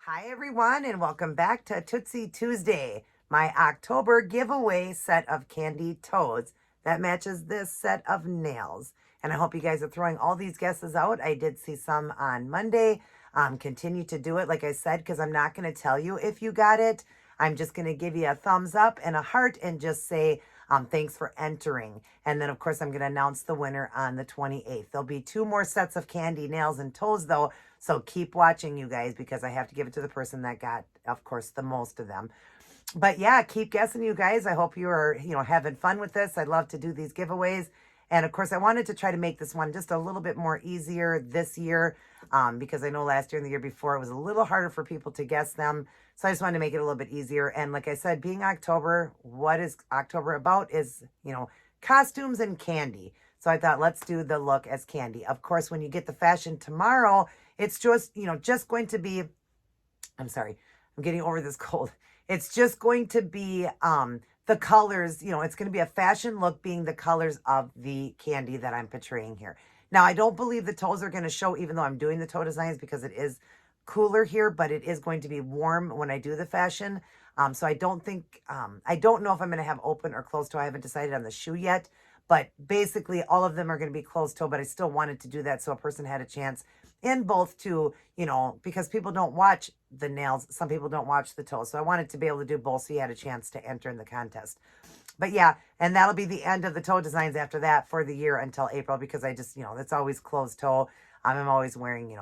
Hi everyone and welcome back to Tootsie Tuesday, my October giveaway set of candy toads that matches this set of nails. And I hope you guys are throwing all these guesses out. I did see some on Monday. Continue to do it, like I said, because I'm not going to tell you if you got it. I'm just going to give you a thumbs up and a heart and just say thanks for entering. And then, of course, I'm going to announce the winner on the 28th. There'll be 2 more sets of candy, nails, and toes, though. So keep watching, you guys, because I have to give it to the person that got, of course, the most of them. But yeah, keep guessing, you guys. I hope you are, having fun with this. I love to do these giveaways. And of course, I wanted to try to make this one just a little bit more easier this year because I know last year and the year before it was a little harder for people to guess them. So I just wanted to make it a little bit easier. And like I said, being October, what is October about is, costumes and candy. So I thought, let's do the look as candy. Of course, when you get the fashion tomorrow, it's just, just going to be, I'm sorry, I'm getting over this cold. It's just going to be the colors, it's going to be a fashion look being the colors of the candy that I'm portraying here. Now, I don't believe the toes are going to show, even though I'm doing the toe designs because it is cooler here, but it is going to be warm when I do the fashion. So I don't think, I don't know if I'm going to have open or closed toe. I haven't decided on the shoe yet, but basically all of them are going to be closed toe, but I still wanted to do that so a person had a chance in both to, because people don't watch the nails. Some people don't watch the toes. So I wanted to be able to do both so you had a chance to enter in the contest. But yeah, and that'll be the end of the toe designs after that for the year until April because I just, it's always closed toe. I'm always wearing,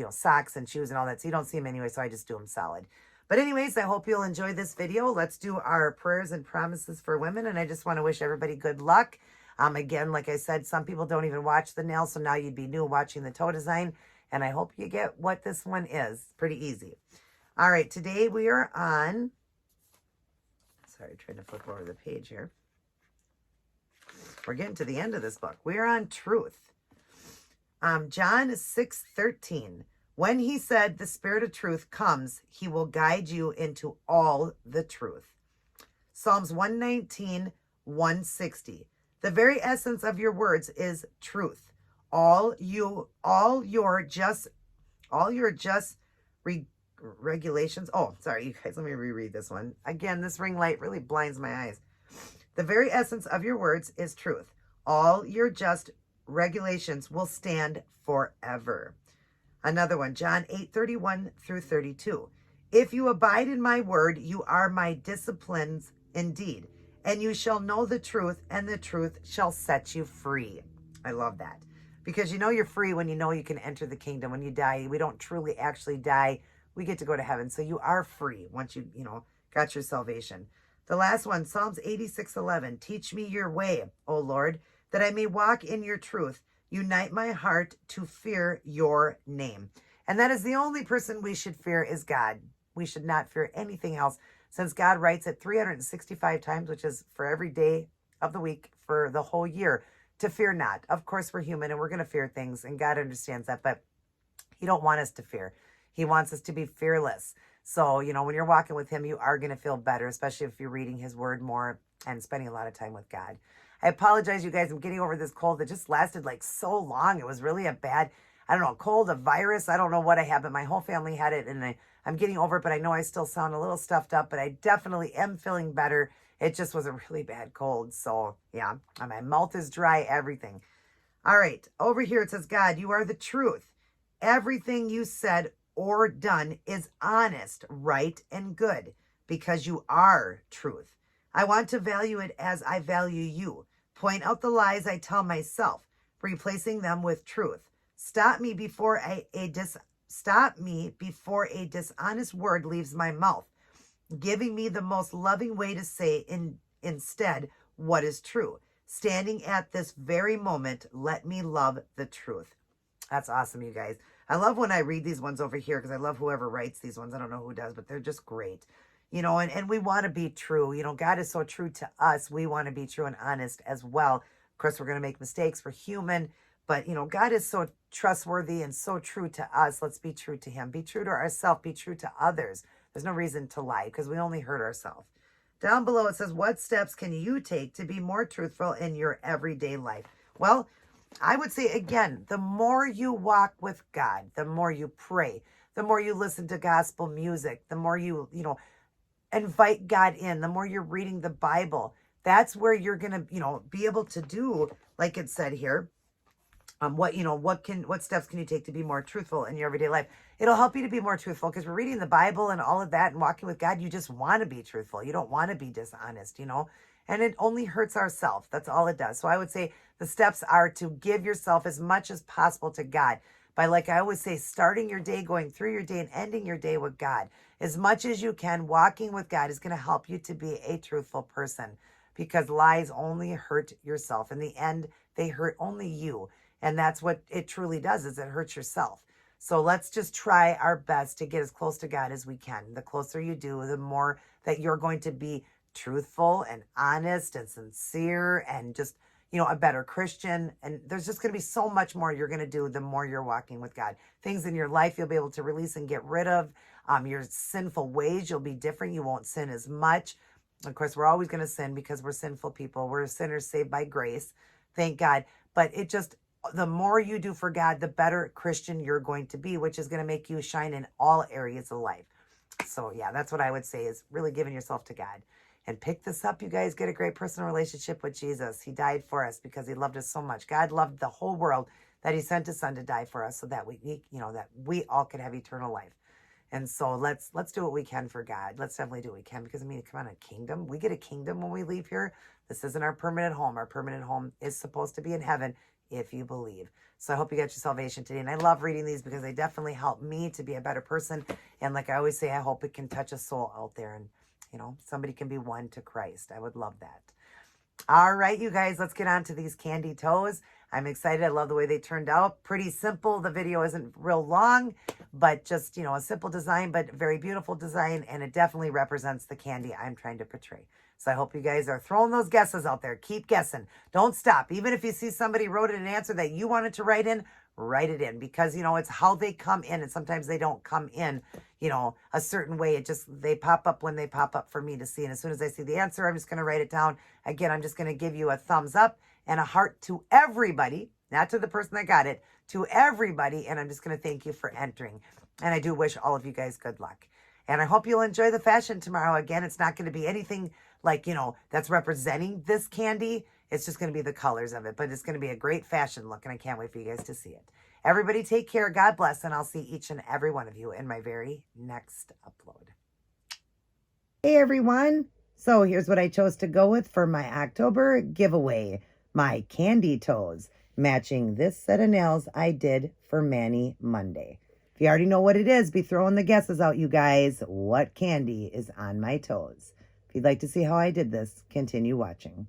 socks and shoes and all that. So you don't see them anyway. So I just do them solid. But anyways, I hope you'll enjoy this video. Let's do our prayers and promises for women. And I just want to wish everybody good luck. Again, like I said, some people don't even watch the nails. So now you'd be new watching the toe design. And I hope you get what this one is. Pretty easy. All right, today we are on, sorry, trying to flip over the page here. We're getting to the end of this book. We're on truth. John 6:13. When he said, the Spirit of truth comes, he will guide you into all the truth. Psalms 119, 160. The very essence of your words is truth. All your just regulations. Oh, sorry, you guys, let me reread this one. Again, this ring light really blinds my eyes. The very essence of your words is truth. All your just regulations will stand forever. Another one, John 8:31 through 32. If you abide in my word, you are my disciplines indeed, and you shall know the truth, and the truth shall set you free. I love that. Because you're free when you know you can enter the kingdom. When you die, we don't truly actually die. We get to go to heaven. So you are free once you, got your salvation. The last one, Psalms 86:11. Teach me your way, O Lord, that I may walk in your truth. Unite my heart to fear your name. And that is the only person we should fear is God. We should not fear anything else since God writes it 365 times, which is for every day of the week for the whole year. To fear not. Of course, we're human and we're going to fear things, and God understands that, but he don't want us to fear. He wants us to be fearless. So, when you're walking with him, you are going to feel better, especially if you're reading his word more and spending a lot of time with God. I apologize, you guys. I'm getting over this cold that just lasted like so long. It was really a bad, I don't know, cold, a virus. I don't know what I have, but my whole family had it, and I'm getting over it, but I know I still sound a little stuffed up, but I definitely am feeling better. It just was a really bad cold. So yeah, my mouth is dry, everything. All right. Over here, it says, God, you are the truth. Everything you said or done is honest, right, and good because you are truth. I want to value it as I value you. Point out the lies I tell myself, replacing them with truth. Stop me before a dishonest word leaves my mouth, giving me the most loving way to say instead what is true. Standing at this very moment, let me love the truth. That's awesome, you guys. I love when I read these ones over here because I love whoever writes these ones. I don't know who does, but they're just great. And we want to be true. God is so true to us. We want to be true and honest as well. Of course, we're going to make mistakes. We're human. But, God is so trustworthy and so true to us. Let's be true to him. Be true to ourselves. Be true to others. There's no reason to lie because we only hurt ourselves. Down below, it says, what steps can you take to be more truthful in your everyday life? Well, I would say, again, the more you walk with God, the more you pray, the more you listen to gospel music, the more you invite God in, the more you're reading the Bible. That's where you're going to, be able to do, like it said here, what steps can you take to be more truthful in your everyday life? It'll help you to be more truthful because we're reading the Bible and all of that and walking with God. You just want to be truthful. You don't want to be dishonest, and it only hurts ourselves. That's all it does. So I would say the steps are to give yourself as much as possible to God by, like I always say, starting your day, going through your day, and ending your day with God. As much as you can, walking with God is going to help you to be a truthful person, because lies only hurt yourself. In the end, they hurt only you. And that's what it truly does, is it hurts yourself. So let's just try our best to get as close to God as we can. The closer you do, the more that you're going to be truthful and honest and sincere and just, a better Christian. And there's just going to be so much more you're going to do the more you're walking with God. Things in your life you'll be able to release and get rid of. Your sinful ways, you'll be different. You won't sin as much. Of course, we're always going to sin because we're sinful people. We're sinners saved by grace. Thank God. But the more you do for God, the better Christian you're going to be, which is going to make you shine in all areas of life. So yeah, that's what I would say, is really giving yourself to God. And pick this up, you guys. Get a great personal relationship with Jesus. He died for us because he loved us so much. God loved the whole world that he sent his son to die for us so that we all could have eternal life. And so let's do what we can for God. Let's definitely do what we can, because come on, a kingdom. We get a kingdom when we leave here. This isn't our permanent home. Our permanent home is supposed to be in heaven, if you believe. So I hope you got your salvation today. And I love reading these because they definitely help me to be a better person. And like I always say, I hope it can touch a soul out there, and somebody can be won to Christ. I would love that. All right, you guys, let's get on to these candy toes. I'm excited. I love the way they turned out. Pretty simple. The video isn't real long, but just, a simple design, but very beautiful design. And it definitely represents the candy I'm trying to portray. So I hope you guys are throwing those guesses out there. Keep guessing. Don't stop. Even if you see somebody wrote an answer that you wanted to write it in, because, it's how they come in. And sometimes they don't come in, a certain way. They pop up when they pop up for me to see. And as soon as I see the answer, I'm just going to write it down. Again, I'm just going to give you a thumbs up and a heart to everybody, not to the person that got it, to everybody. And I'm just going to thank you for entering. And I do wish all of you guys good luck. And I hope you'll enjoy the fashion tomorrow. Again, it's not going to be anything like, that's representing this candy. It's just going to be the colors of it. But it's going to be a great fashion look. And I can't wait for you guys to see it. Everybody take care. God bless. And I'll see each and every one of you in my very next upload. Hey, everyone. So here's what I chose to go with for my October giveaway. My candy toes, matching this set of nails I did for Manny Monday. If you already know what it is, be throwing the guesses out, you guys. What candy is on my toes? If you'd like to see how I did this, continue watching.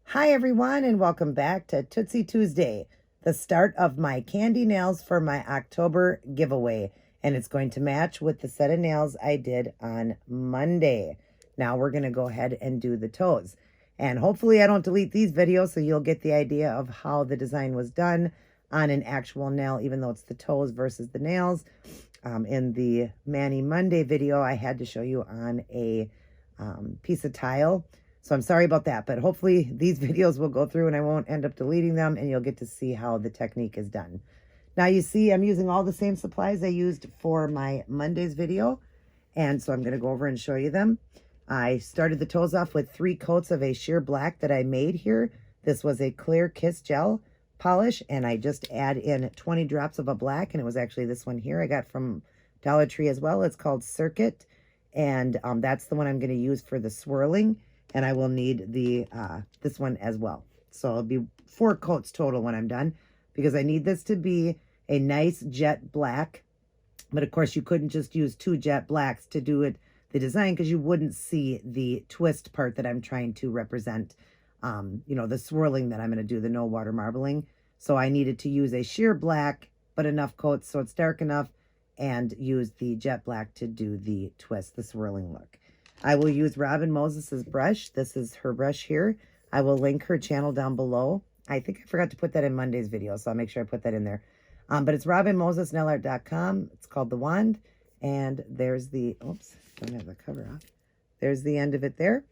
Hi, everyone, and welcome back to Tootsie Tuesday, the start of my candy nails for my October giveaway. And it's going to match with the set of nails I did on Monday. Now we're going to go ahead and do the toes. And hopefully I don't delete these videos, so you'll get the idea of how the design was done on an actual nail, even though it's the toes versus the nails. In the Manny Monday video, I had to show you on a piece of tile. So I'm sorry about that, but hopefully these videos will go through and I won't end up deleting them, and you'll get to see how the technique is done. Now you see I'm using all the same supplies I used for my Monday's video, and so I'm going to go over and show you them. I started the toes off with 3 coats of a sheer black that I made here. This was a clear kiss gel polish, and I just add in 20 drops of a black, and it was actually this one here I got from Dollar Tree as well. It's called Circuit, and that's the one I'm going to use for the swirling, and I will need the this one as well. So it'll be 4 coats total when I'm done, because I need this to be a nice jet black. But of course you couldn't just use 2 jet blacks to do it, the design, because you wouldn't see the twist part that I'm trying to represent, the swirling that I'm going to do, the no water marbling. So I needed to use a sheer black, but enough coats so it's dark enough, and use the jet black to do the twist, the swirling look. I will use Robin Moses's brush. This is her brush here. I will link her channel down below. I think I forgot to put that in Monday's video, so I'll make sure I put that in there. But it's robinmosesnailart.com. It's called The Wand. And there's the, oops, don't have the cover off. There's the end of it there.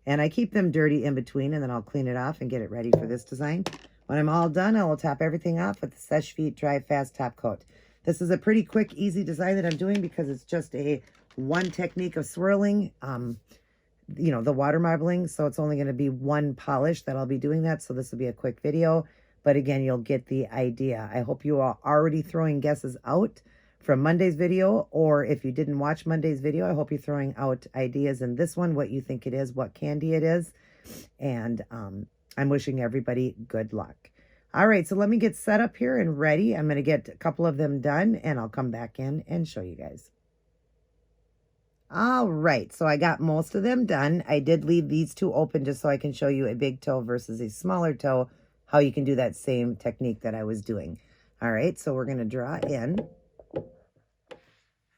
And I keep them dirty in between, and then I'll clean it off and get it ready for this design. When I'm all done, I will top everything off with the Seche Vite Dry Fast Top Coat. This is a pretty quick, easy design that I'm doing because it's just a one technique of swirling, you know, the water marbling. So it's only going to be one polish that I'll be doing that. So this will be a quick video. But again, you'll get the idea. I hope you are already throwing guesses out from Monday's video. Or if you didn't watch Monday's video, I hope you're throwing out ideas in this one, what you think it is, what candy it is. And I'm wishing everybody good luck. All right, so let me get set up here and ready. I'm going to get a couple of them done, and I'll come back in and show you guys. All right, so I got most of them done. I did leave these two open just so I can show you a big toe versus a smaller toe, how you can do that same technique that I was doing. All right, so we're going to draw in. I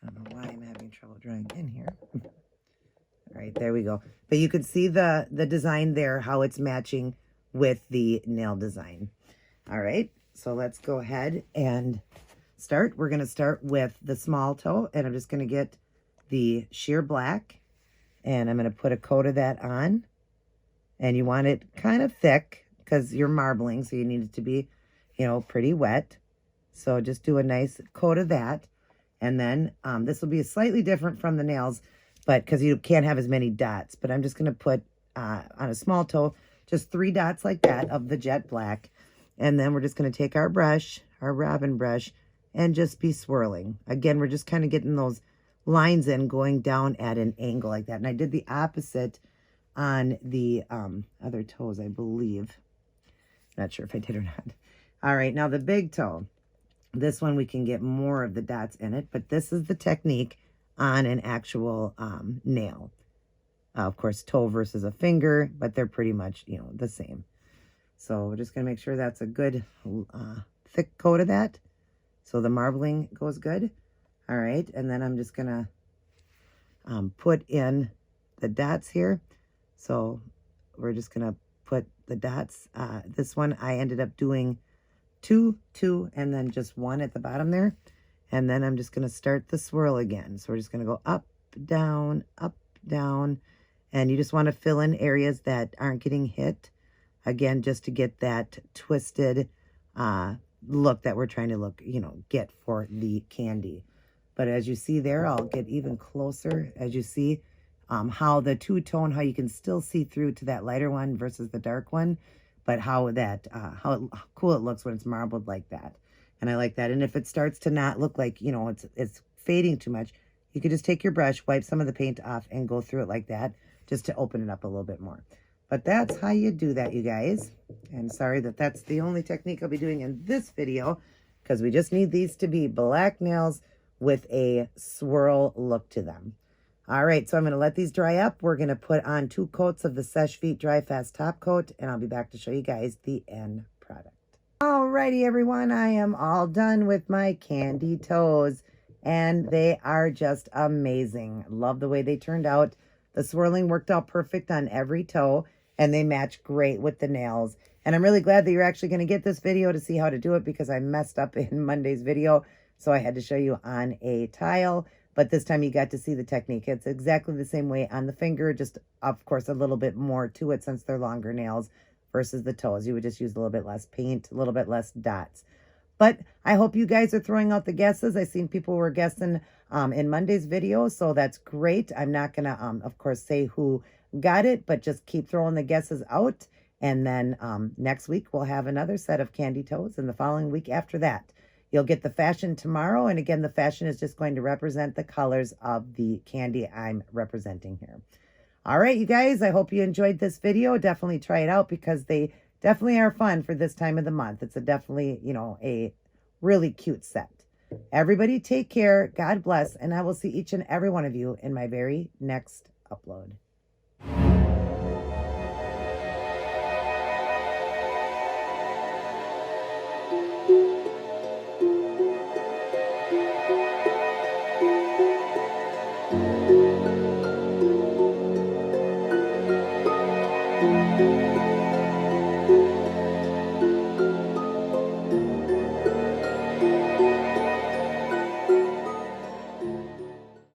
don't know why I'm having trouble drawing in here. All right, there we go. But you could see the design there, how it's matching with the nail design. All right, so let's go ahead and start. We're going to start with the small toe, and I'm just going to get the sheer black, and I'm going to put a coat of that on. And you want it kind of thick because you're marbling, so you need it to be, you know, pretty wet. So just do a nice coat of that. And then this will be slightly different from the nails, but because you can't have as many dots. But I'm just going to put on a small toe just 3 dots like that of the jet black. And then we're just going to take our brush, our Robin brush, and just be swirling. Again, we're just kind of getting those lines in, going down at an angle like that. And I did the opposite on the other toes, I believe. Not sure if I did or not. All right, now the big toe. This one we can get more of the dots in it, but this is the technique on an actual nail. Of course, toe versus a finger, but they're pretty much, you know, the same. So we're just going to make sure that's a good thick coat of that, so the marbling goes good. All right, and then I'm just going to put in the dots here. So we're just going to put the dots. This one I ended up doing 2, 2, and then just 1 at the bottom there. And then I'm just going to start the swirl again. So we're just going to go up, down, and you just want to fill in areas that aren't getting hit. Again, just to get that twisted look that we're trying to get for the candy. But as you see there, I'll get even closer. As you see how the two-tone, how you can still see through to that lighter one versus the dark one, but how cool it looks when it's marbled like that. And I like that. And if it starts to not look like, you know, it's fading too much, you could just take your brush, wipe some of the paint off, and go through it like that, just to open it up a little bit more. But that's how you do that, you guys. And sorry that that's the only technique I'll be doing in this video, because we just need these to be black nails with a swirl look to them. All right, so I'm going to let these dry up. We're going to put on 2 coats of the Seche Vite Dry Fast Top Coat, and I'll be back to show you guys the end product. All righty, everyone. I am all done with my candy toes, and they are just amazing. Love the way they turned out. The swirling worked out perfect on every toe, and they match great with the nails. And I'm really glad that you're actually going to get this video to see how to do it, because I messed up in Monday's video, so I had to show you on a tile. But this time you got to see the technique. It's exactly the same way on the finger, just, of course, a little bit more to it since they're longer nails versus the toes. You would just use a little bit less paint, a little bit less dots. But I hope you guys are throwing out the guesses. I've seen people were guessing in Monday's video, so that's great. I'm not going to, of course, say who got it, but just keep throwing the guesses out. And then next week we'll have another set of candy toes, and the following week after that. You'll get the fashion tomorrow, and again, the fashion is just going to represent the colors of the candy I'm representing here. All right, you guys, I hope you enjoyed this video. Definitely try it out, because they definitely are fun for this time of the month. It's definitely, you know, a really cute set. Everybody take care, God bless, and I will see each and every one of you in my very next upload. Thank you.